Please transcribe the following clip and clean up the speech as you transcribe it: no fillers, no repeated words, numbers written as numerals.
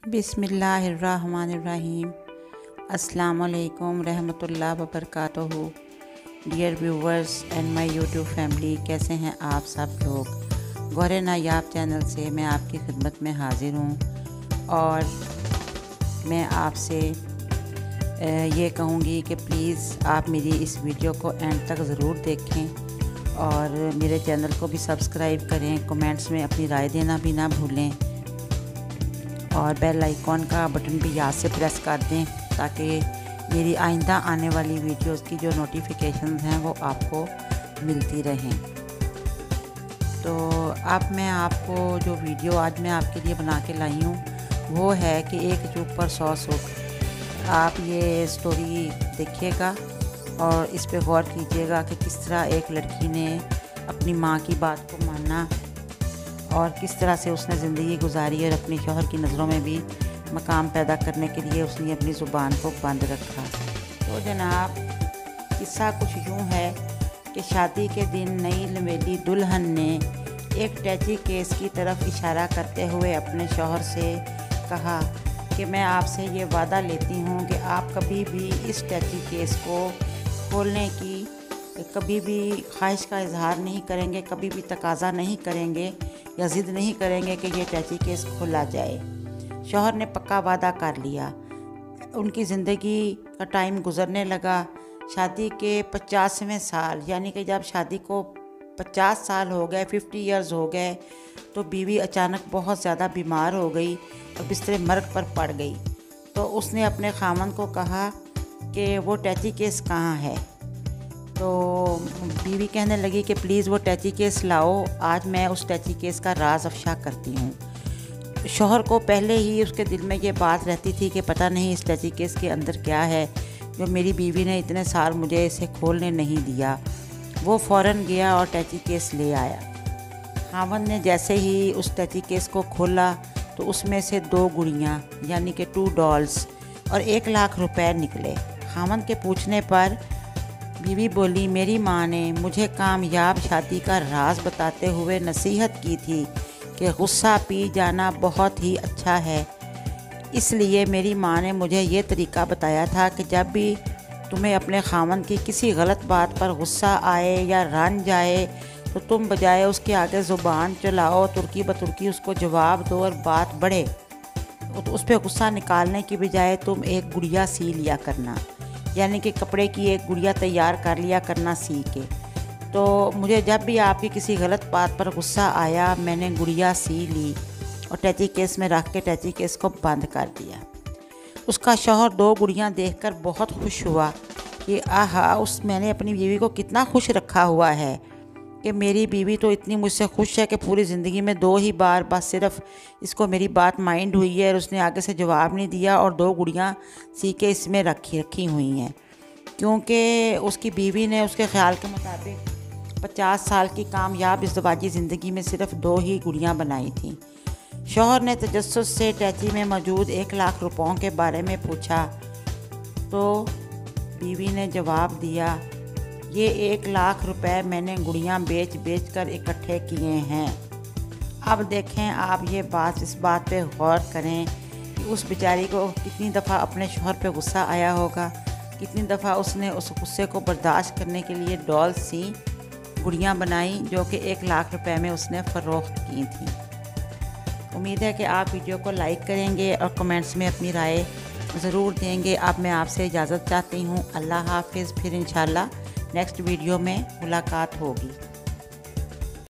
बिस्मिल्लाहिर्रहमानिर्रहीम। अस्सलाम वालेकुम रहमतुल्लाह व बरकातुहू। Dear viewers and my YouTube family, कैसे हैं आप सब लोग। गौरे नायाब चैनल से मैं आपकी खिदमत में हाज़िर हूँ और मैं आपसे ये कहूँगी कि प्लीज़ आप मेरी इस वीडियो को एंड तक ज़रूर देखें और मेरे चैनल को भी सब्सक्राइब करें। कमेंट्स में अपनी राय देना भी ना भूलें और बेल आइकॉन का बटन भी याद से प्रेस कर दें ताकि मेरी आइंदा आने वाली वीडियोस की जो नोटिफिकेशंस हैं वो आपको मिलती रहें। तो अब मैं आपको जो वीडियो आज मैं आपके लिए बना के लाई हूँ वो है कि एक चूक पर 100 सुख। आप ये स्टोरी देखिएगा और इस पे गौर कीजिएगा कि किस तरह एक लड़की ने अपनी माँ की बात को माना और किस तरह से उसने ज़िंदगी गुजारी और अपने शौहर की नज़रों में भी मकाम पैदा करने के लिए उसने अपनी ज़ुबान को बंद रखा। तो जनाब, किस्सा कुछ यूँ है कि शादी के दिन नई लवेली दुल्हन ने एक टैची केस की तरफ इशारा करते हुए अपने शौहर से कहा कि मैं आपसे ये वादा लेती हूँ कि आप कभी भी इस टैची केस को खोलने की कभी भी ख्वाहिश का इजहार नहीं करेंगे, कभी भी तकाजा नहीं करेंगे या ज़िद नहीं करेंगे कि ये टैची केस खोला जाए। शौहर ने पक्का वादा कर लिया। उनकी ज़िंदगी का टाइम गुजरने लगा। शादी के 50वें साल यानी कि जब शादी को 50 साल हो गए, 50 इयर्स हो गए, तो बीवी अचानक बहुत ज़्यादा बीमार हो गई और बिस्तरे मर्ग पर पड़ गई। तो उसने अपने खामन को कहा कि वो टैची केस कहाँ है। तो बीवी कहने लगी कि प्लीज़ वो टैची केस लाओ, आज मैं उस टैची केस का राज अफशा करती हूँ। शौहर को पहले ही उसके दिल में ये बात रहती थी कि पता नहीं इस टैची केस के अंदर क्या है जो मेरी बीवी ने इतने साल मुझे इसे खोलने नहीं दिया। वो फ़ौरन गया और टैची केस ले आया। खामन ने जैसे ही उस टैची केस को खोला तो उसमें से 2 गुड़ियाँ यानी कि 2 डॉल्स और 1 लाख रुपए निकले। खामन के पूछने पर बीवी बोली, मेरी माँ ने मुझे कामयाब शादी का राज बताते हुए नसीहत की थी कि गुस्सा पी जाना बहुत ही अच्छा है। इसलिए मेरी माँ ने मुझे ये तरीका बताया था कि जब भी तुम्हें अपने खामन की किसी गलत बात पर गुस्सा आए या रन जाए तो तुम बजाय उसके आगे ज़ुबान चलाओ, तुर्की बतुर्की उसको जवाब दो और बात बढ़े। तो उस पर गुस्सा निकालने की बजाय तुम एक गुड़िया सी लिया करना, यानी कि कपड़े की एक गुड़िया तैयार कर लिया करना सी के। तो मुझे जब भी आपकी किसी गलत बात पर गुस्सा आया मैंने गुड़िया सी ली और टैची केस में रख के टैची केस को बंद कर दिया। उसका शौहर 2 गुड़ियाँ देखकर बहुत खुश हुआ कि आहा, मैंने अपनी बीवी को कितना खुश रखा हुआ है कि मेरी बीवी तो इतनी मुझसे खुश है कि पूरी ज़िंदगी में 2 ही बार बस सिर्फ इसको मेरी बात माइंड हुई है और उसने आगे से जवाब नहीं दिया और 2 गुड़ियाँ सी के इसमें रखी हुई हैं, क्योंकि उसकी बीवी ने उसके ख्याल के मुताबिक 50 साल की कामयाब इज़्दवाजी ज़िंदगी में सिर्फ 2 ही गुड़ियाँ बनाई थीं। शौहर ने तजस्सुस से टैची में मौजूद 1 लाख रुपयों के बारे में पूछा तो बीवी ने जवाब दिया, ये 1 लाख रुपए मैंने गुड़ियाँ बेच कर इकट्ठे किए हैं। अब देखें आप इस बात पे गौर करें कि उस बेचारी को कितनी दफ़ा अपने शौहर पे गुस्सा आया होगा, कितनी दफ़ा उसने उस गुस्से को बर्दाश्त करने के लिए डॉल सी गुड़ियाँ बनाई जो कि 1 लाख रुपए में उसने फ़रोख्त की थी। उम्मीद है कि आप वीडियो को लाइक करेंगे और कमेंट्स में अपनी राय ज़रूर देंगे। अब मैं आपसे इजाज़त चाहती हूँ। अल्लाह हाफिज़। फिर इंशाल्लाह नेक्स्ट वीडियो में मुलाकात होगी।